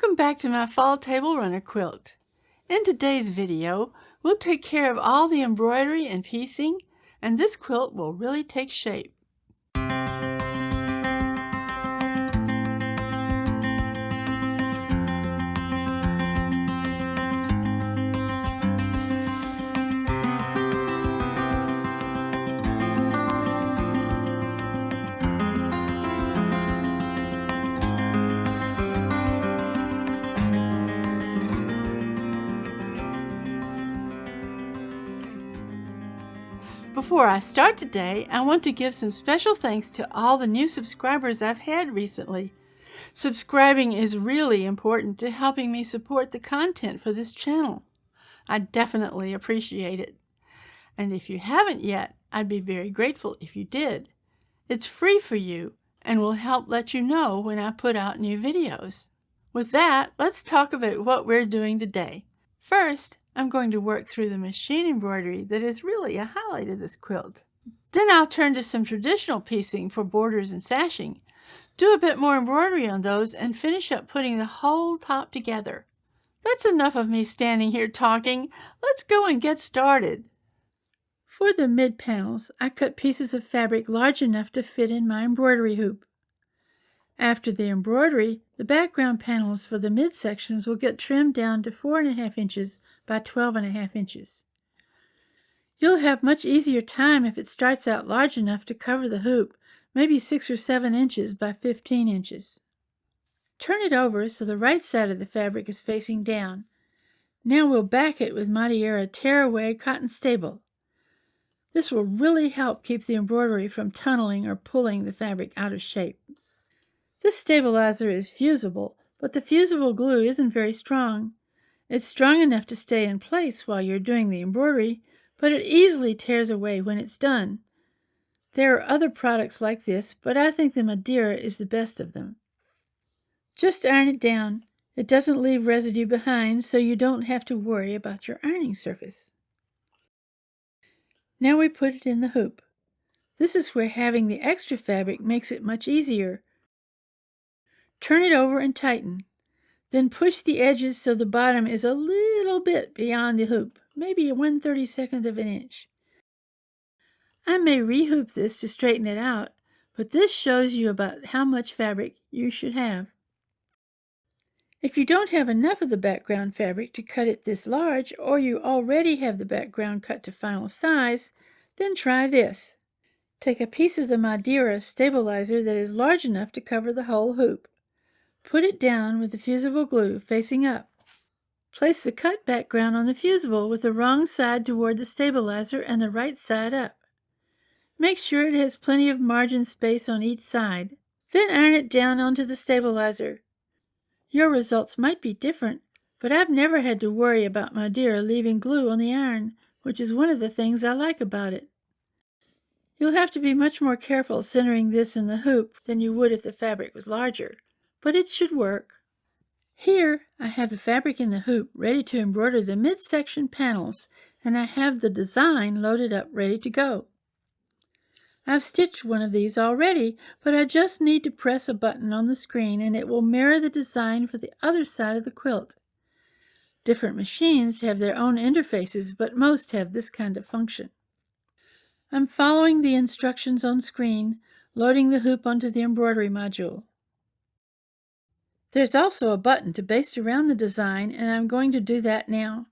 Welcome back to my fall table runner quilt. In today's video, we'll take care of all the embroidery and piecing, and this quilt will really take shape. Before I start today, I want to give some special thanks to all the new subscribers I've had recently. Subscribing is really important to helping me support the content for this channel. I definitely appreciate it. And if you haven't yet, I'd be very grateful if you did. It's free for you and will help let you know when I put out new videos. With that, let's talk about what we're doing today. First, I'm going to work through the machine embroidery that is really a highlight of this quilt. Then I'll turn to some traditional piecing for borders and sashing, do a bit more embroidery on those, and finish up putting the whole top together. That's enough of me standing here talking. Let's go and get started. For the mid panels, I cut pieces of fabric large enough to fit in my embroidery hoop. After the embroidery, the background panels for the mid sections will get trimmed down to 4.5 inches by 12.5 inches. You'll have much easier time if it starts out large enough to cover the hoop, maybe 6 or 7 inches by 15 inches. Turn it over so the right side of the fabric is facing down. Now we'll back it with Madeira tearaway cotton stable. This will really help keep the embroidery from tunneling or pulling the fabric out of shape. This stabilizer is fusible, but the fusible glue isn't very strong. It's strong enough to stay in place while you're doing the embroidery, but it easily tears away when it's done. There are other products like this, but I think the Madeira is the best of them. Just iron it down. It doesn't leave residue behind, so you don't have to worry about your ironing surface. Now we put it in the hoop. This is where having the extra fabric makes it much easier. Turn it over and tighten. Then push the edges so the bottom is a little bit beyond the hoop, maybe 1/32 of an inch. I may rehoop this to straighten it out, but this shows you about how much fabric you should have. If you don't have enough of the background fabric to cut it this large, or you already have the background cut to final size, then try this. Take a piece of the Madeira stabilizer that is large enough to cover the whole hoop. Put it down with the fusible glue facing up. Place the cut background on the fusible with the wrong side toward the stabilizer and the right side up. Make sure it has plenty of margin space on each side. Then iron it down onto the stabilizer. Your results might be different, but I've never had to worry about Madeira leaving glue on the iron, which is one of the things I like about it. You'll have to be much more careful centering this in the hoop than you would if the fabric was larger, but it should work. Here I have the fabric in the hoop ready to embroider the midsection panels, and I have the design loaded up ready to go. I've stitched one of these already, but I just need to press a button on the screen and it will mirror the design for the other side of the quilt. Different machines have their own interfaces, but most have this kind of function. I'm following the instructions on screen, loading the hoop onto the embroidery module. There's also a button to baste around the design, and I'm going to do that now.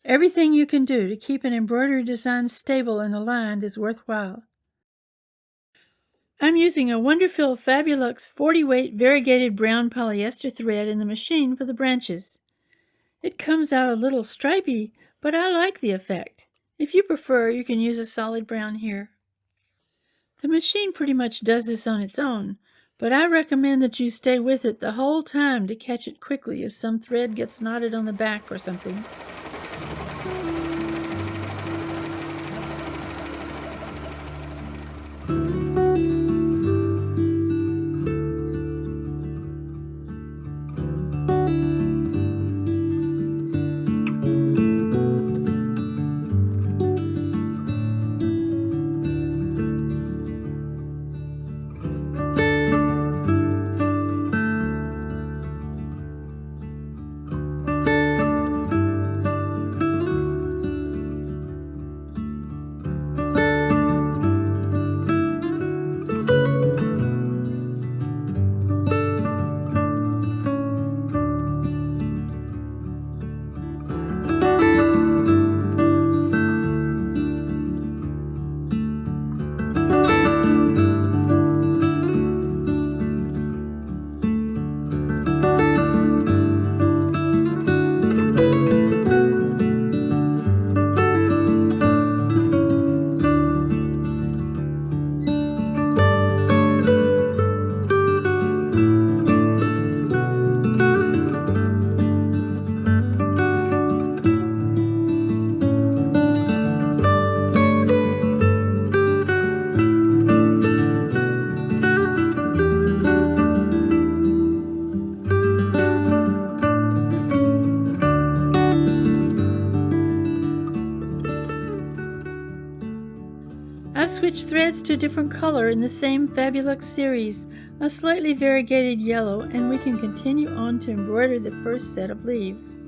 Everything you can do to keep an embroidery design stable and aligned is worthwhile. I'm using a Wonderful Fabulux 40-weight variegated brown polyester thread in the machine for the branches. It comes out a little stripy, but I like the effect. If you prefer, you can use a solid brown here. The machine pretty much does this on its own, but I recommend that you stay with it the whole time to catch it quickly if some thread gets knotted on the back or something. switch threads to a different color in the same Fabulux series, a slightly variegated yellow, and we can continue on to embroider the first set of leaves.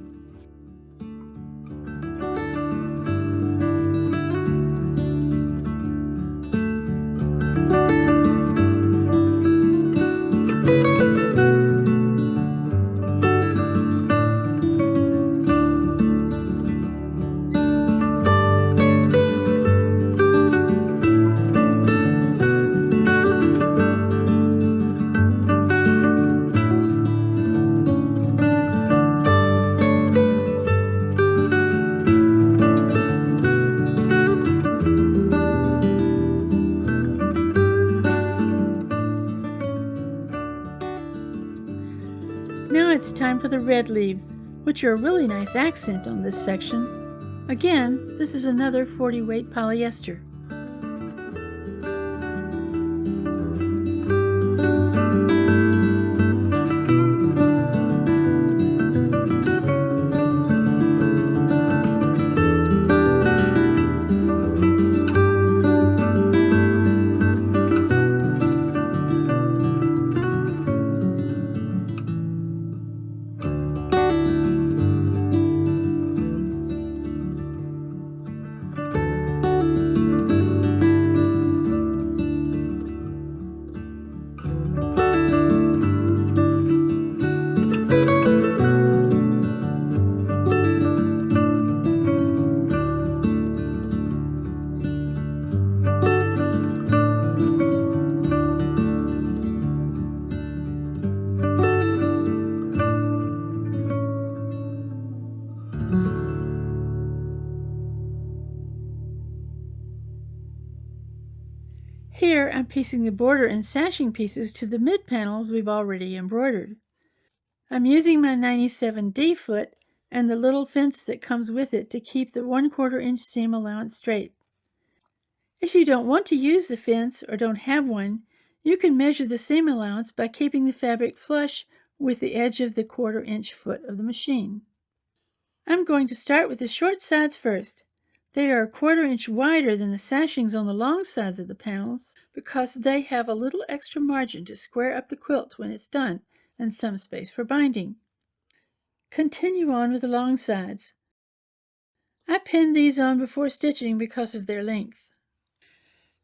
Now it's time for the red leaves, which are a really nice accent on this section. Again, this is another 40 weight polyester. Here I'm piecing the border and sashing pieces to the mid panels we've already embroidered. I'm using my 97D foot and the little fence that comes with it to keep the 1/4 inch seam allowance straight. If you don't want to use the fence or don't have one, you can measure the seam allowance by keeping the fabric flush with the edge of the 1/4 inch foot of the machine. I'm going to start with the short sides first. They are a 1/4 inch wider than the sashings on the long sides of the panels because they have a little extra margin to square up the quilt when it's done and some space for binding. Continue on with the long sides. I pinned these on before stitching because of their length.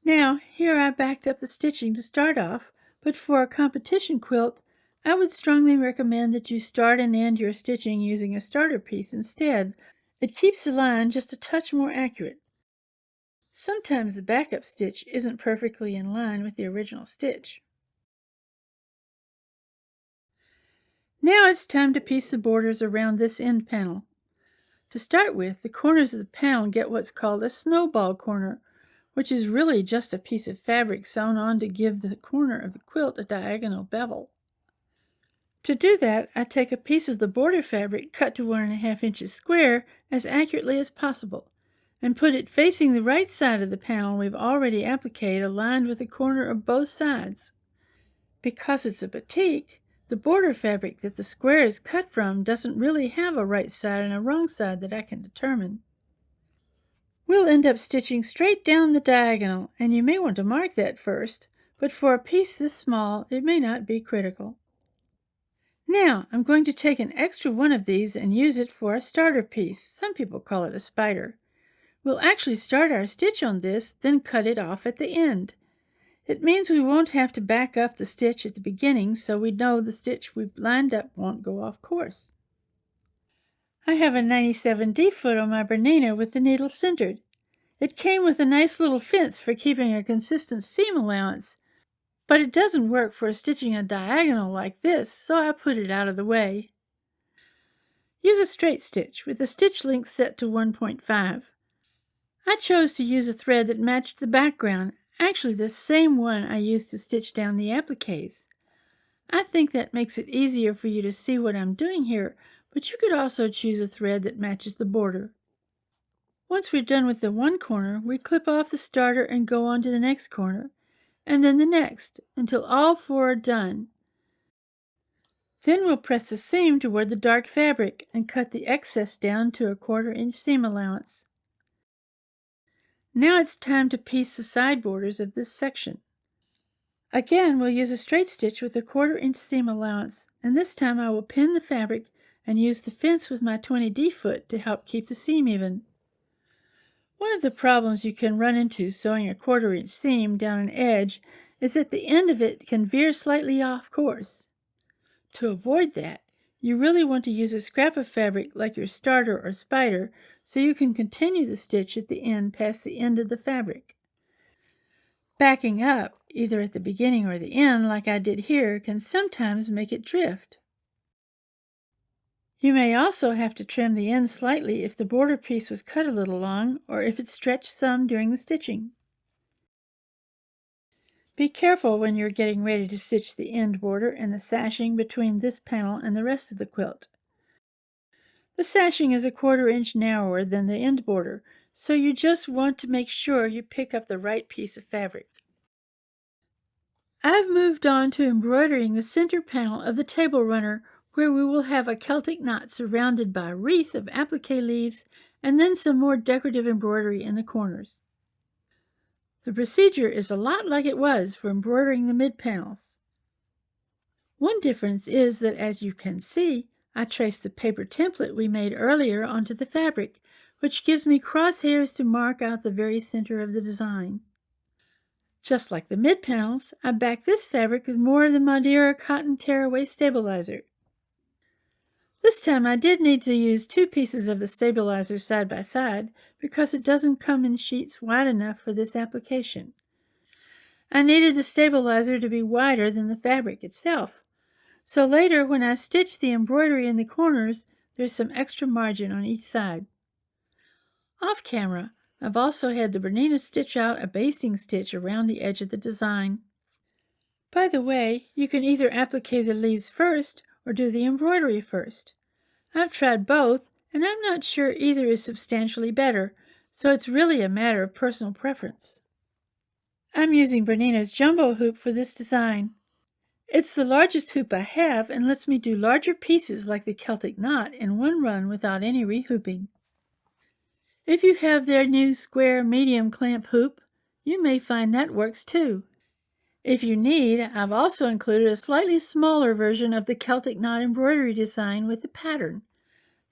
Now, here I backed up the stitching to start off, but for a competition quilt, I would strongly recommend that you start and end your stitching using a starter piece instead. It keeps the line just a touch more accurate. Sometimes the backup stitch isn't perfectly in line with the original stitch. Now it's time to piece the borders around this end panel. To start with, the corners of the panel get what's called a snowball corner, which is really just a piece of fabric sewn on to give the corner of the quilt a diagonal bevel. To do that, I take a piece of the border fabric cut to 1½ inches square as accurately as possible, and put it facing the right side of the panel we've already appliqued, aligned with the corner of both sides. Because it's a batik, the border fabric that the square is cut from doesn't really have a right side and a wrong side that I can determine. We'll end up stitching straight down the diagonal, and you may want to mark that first, but for a piece this small, it may not be critical. Now, I'm going to take an extra one of these and use it for a starter piece. Some people call it a spider. We'll actually start our stitch on this, then cut it off at the end. It means we won't have to back up the stitch at the beginning, so we know the stitch we've lined up won't go off course. I have a 97D foot on my Bernina with the needle centered. It came with a nice little fence for keeping a consistent seam allowance, but it doesn't work for stitching a diagonal like this, so I put it out of the way. Use a straight stitch with the stitch length set to 1.5. I chose to use a thread that matched the background, actually the same one I used to stitch down the appliques. I think that makes it easier for you to see what I'm doing here, but you could also choose a thread that matches the border. Once we're done with the one corner, we clip off the starter and go on to the next corner, and then the next, until all 4 are done. Then we'll press the seam toward the dark fabric and cut the excess down to a 1/4 inch seam allowance. Now it's time to piece the side borders of this section. Again, we'll use a straight stitch with a 1/4 inch seam allowance, and this time I will pin the fabric and use the fence with my 20D foot to help keep the seam even. One of the problems you can run into sewing a 1/4 inch seam down an edge is that the end of it can veer slightly off course. To avoid that, you really want to use a scrap of fabric like your starter or spider so you can continue the stitch at the end past the end of the fabric. Backing up, either at the beginning or the end, like I did here, can sometimes make it drift. You may also have to trim the end slightly if the border piece was cut a little long or if it stretched some during the stitching. Be careful when you're getting ready to stitch the end border and the sashing between this panel and the rest of the quilt. The sashing is a 1/4 inch narrower than the end border, so you just want to make sure you pick up the right piece of fabric. I've moved on to embroidering the center panel of the table runner, where we will have a Celtic knot surrounded by a wreath of applique leaves and then some more decorative embroidery in the corners. The procedure is a lot like it was for embroidering the mid panels. One difference is that, as you can see, I traced the paper template we made earlier onto the fabric, which gives me crosshairs to mark out the very center of the design. Just like the mid panels, I backed this fabric with more of the Madeira cotton tearaway stabilizer. This time I did need to use 2 pieces of the stabilizer side by side because it doesn't come in sheets wide enough for this application. I needed the stabilizer to be wider than the fabric itself, so later when I stitch the embroidery in the corners, there's some extra margin on each side. Off camera, I've also had the Bernina stitch out a basting stitch around the edge of the design. By the way, you can either applique the leaves first or do the embroidery first. I've tried both, and I'm not sure either is substantially better, so it's really a matter of personal preference. I'm using Bernina's jumbo hoop for this design. It's the largest hoop I have and lets me do larger pieces like the Celtic knot in one run without any rehooping. If you have their new square medium clamp hoop, you may find that works too. If you need, I've also included a slightly smaller version of the Celtic knot embroidery design with the pattern.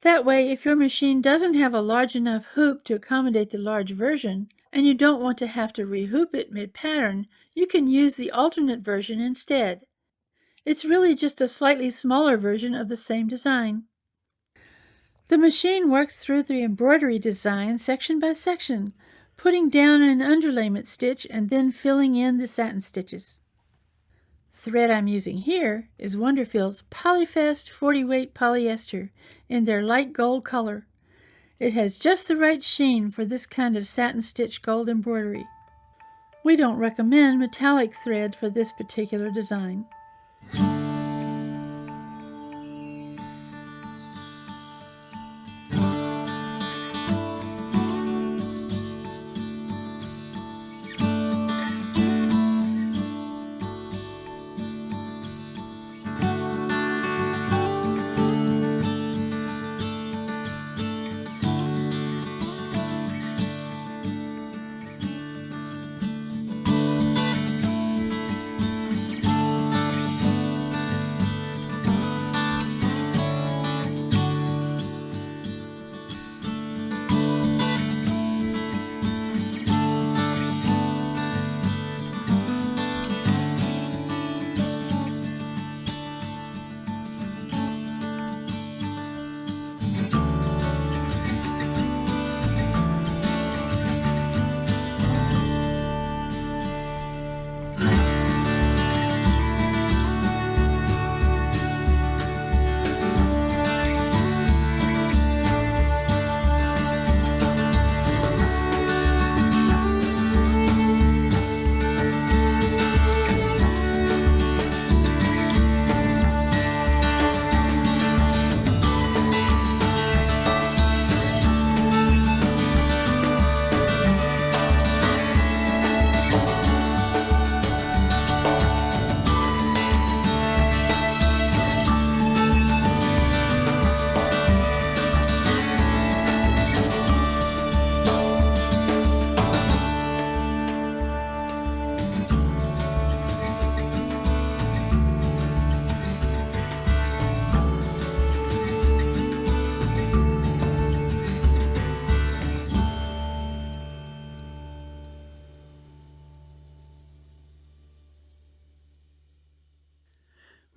That way, if your machine doesn't have a large enough hoop to accommodate the large version, and you don't want to have to rehoop it mid-pattern, you can use the alternate version instead. It's really just a slightly smaller version of the same design. The machine works through the embroidery design section by section, putting down an underlayment stitch and then filling in the satin stitches. The thread I'm using here is Wonderfield's Polyfest 40 weight polyester in their light gold color. It has just the right sheen for this kind of satin stitch gold embroidery. We don't recommend metallic thread for this particular design.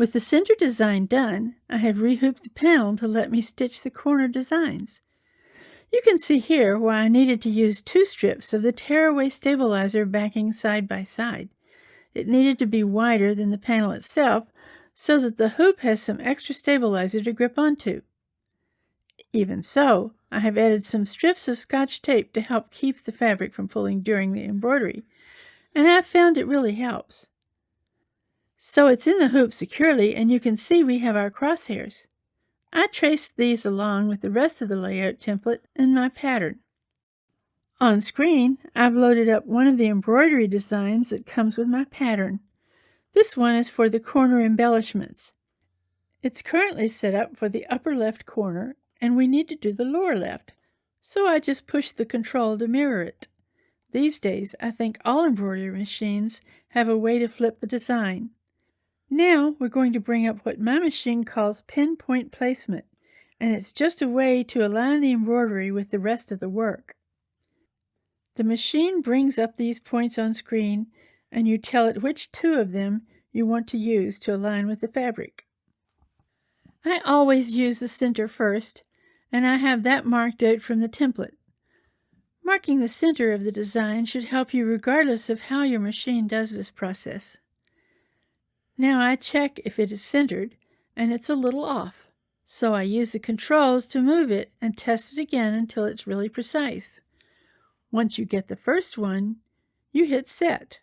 With the center design done, I have rehooped the panel to let me stitch the corner designs. You can see here why I needed to use 2 strips of the tearaway stabilizer backing side by side. It needed to be wider than the panel itself so that the hoop has some extra stabilizer to grip onto. Even so, I have added some strips of Scotch tape to help keep the fabric from pulling during the embroidery, and I've found it really helps. So it's in the hoop securely, and you can see we have our crosshairs. I traced these along with the rest of the layout template in my pattern. On screen, I've loaded up one of the embroidery designs that comes with my pattern. This one is for the corner embellishments. It's currently set up for the upper left corner, and we need to do the lower left, so I just pushed the control to mirror it. These days, I think all embroidery machines have a way to flip the design. Now we're going to bring up what my machine calls pinpoint placement, and it's just a way to align the embroidery with the rest of the work. The machine brings up these points on screen, and you tell it which 2 of them you want to use to align with the fabric. I always use the center first, and I have that marked out from the template. Marking the center of the design should help you regardless of how your machine does this process. Now I check if it is centered, and it's a little off, so I use the controls to move it and test it again until it's really precise. Once you get the first one, you hit set.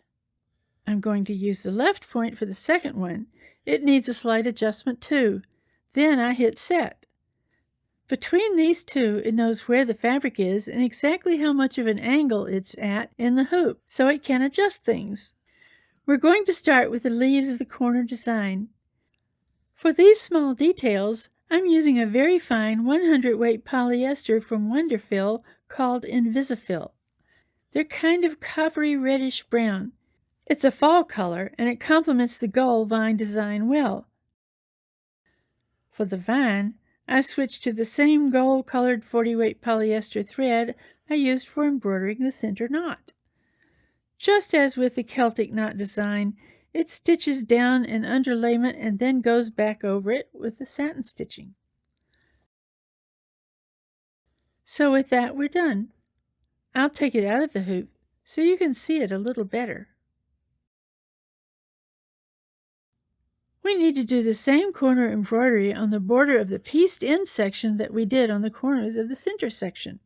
I'm going to use the left point for the second one. It needs a slight adjustment too. Then I hit set. Between these 2, it knows where the fabric is and exactly how much of an angle it's at in the hoop, so it can adjust things. We're going to start with the leaves of the corner design. For these small details, I'm using a very fine 100 weight polyester from Wonderfill called Invisifill. They're kind of coppery reddish brown. It's a fall color, and it complements the gold vine design well. For the vine, I switched to the same gold-colored 40-weight polyester thread I used for embroidering the center knot. Just as with the Celtic knot design, it stitches down an underlayment and then goes back over it with the satin stitching. So with that, we're done. I'll take it out of the hoop so you can see it a little better. We need to do the same corner embroidery on the border of the pieced end section that we did on the corners of the center section.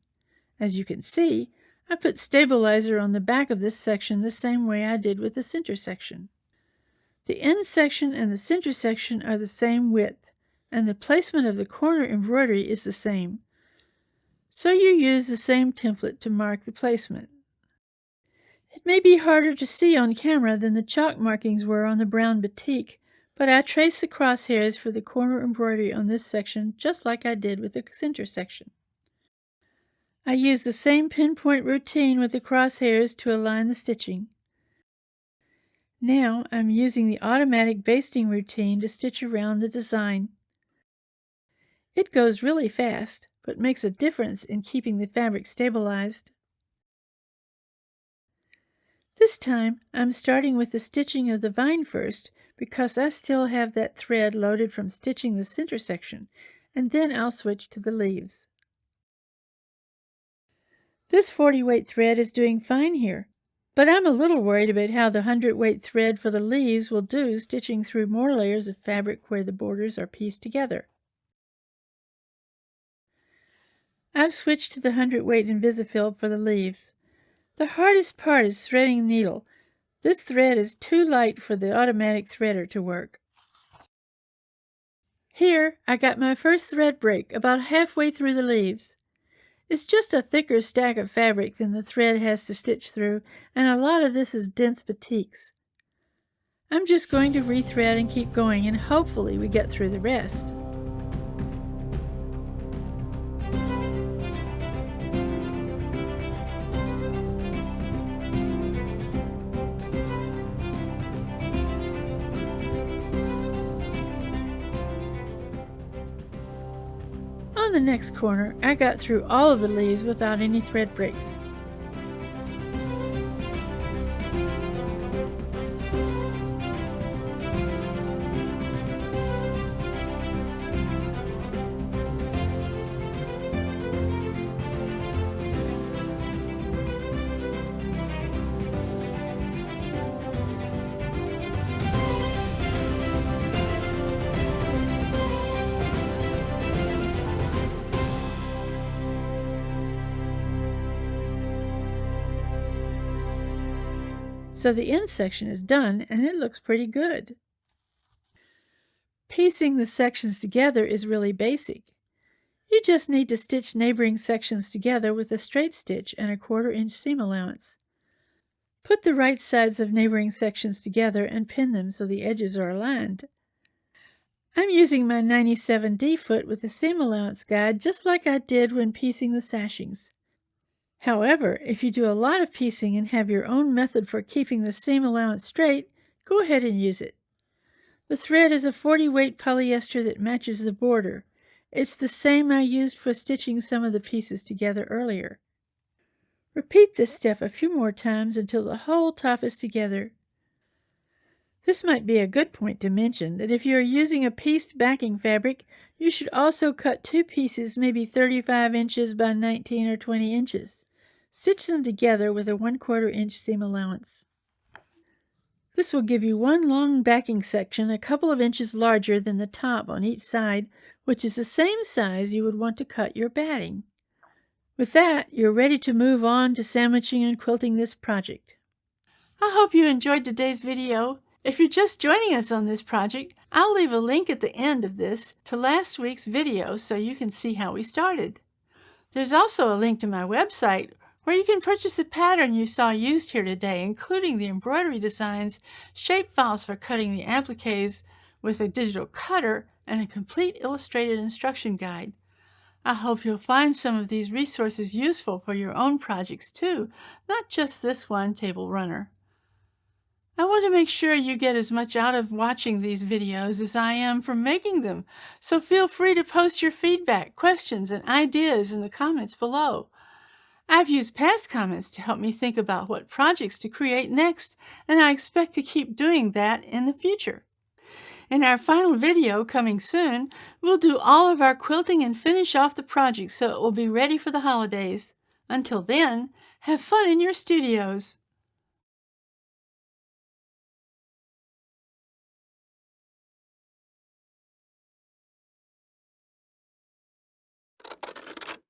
As you can see, I put stabilizer on the back of this section the same way I did with the center section. The end section and the center section are the same width, and the placement of the corner embroidery is the same. So you use the same template to mark the placement. It may be harder to see on camera than the chalk markings were on the brown batik, but I traced the crosshairs for the corner embroidery on this section just like I did with the center section. I used the same pinpoint routine with the crosshairs to align the stitching. Now I'm using the automatic basting routine to stitch around the design. It goes really fast, but makes a difference in keeping the fabric stabilized. This time, I'm starting with the stitching of the vine first because I still have that thread loaded from stitching the center section, and then I'll switch to the leaves. This 40-weight thread is doing fine here, but I'm a little worried about how the 100-weight thread for the leaves will do stitching through more layers of fabric where the borders are pieced together. I've switched to the 100-weight Invisifill for the leaves. The hardest part is threading the needle. This thread is too light for the automatic threader to work. Here, I got my first thread break about halfway through the leaves. It's just a thicker stack of fabric than the thread has to stitch through, and a lot of this is dense batiks. I'm just going to rethread and keep going, and hopefully we get through the rest. On the next corner, I got through all of the leaves without any thread breaks. So the end section is done and it looks pretty good. Piecing the sections together is really basic. You just need to stitch neighboring sections together with a straight stitch and a 1/4 inch seam allowance. Put the right sides of neighboring sections together and pin them so the edges are aligned. I'm using my 97D foot with a seam allowance guide just like I did when piecing the sashings. However, if you do a lot of piecing and have your own method for keeping the seam allowance straight, go ahead and use it. The thread is a 40-weight polyester that matches the border. It's the same I used for stitching some of the pieces together earlier. Repeat this step a few more times until the whole top is together. This might be a good point to mention that if you are using a pieced backing fabric, you should also cut 2 pieces maybe 35 inches by 19 or 20 inches. Stitch them together with a 1/4 inch seam allowance. This will give you one long backing section a couple of inches larger than the top on each side, which is the same size you would want to cut your batting. With that, you're ready to move on to sandwiching and quilting this project. I hope you enjoyed today's video. If you're just joining us on this project, I'll leave a link at the end of this to last week's video so you can see how we started. There's also a link to my website where you can purchase the pattern you saw used here today, including the embroidery designs, shape files for cutting the appliques with a digital cutter, and a complete illustrated instruction guide. I hope you'll find some of these resources useful for your own projects too, not just this one table runner. I want to make sure you get as much out of watching these videos as I am from making them, so feel free to post your feedback, questions, and ideas in the comments below. I've used past comments to help me think about what projects to create next, and I expect to keep doing that in the future. In our final video coming soon, we'll do all of our quilting and finish off the project so it will be ready for the holidays. Until then, have fun in your studios.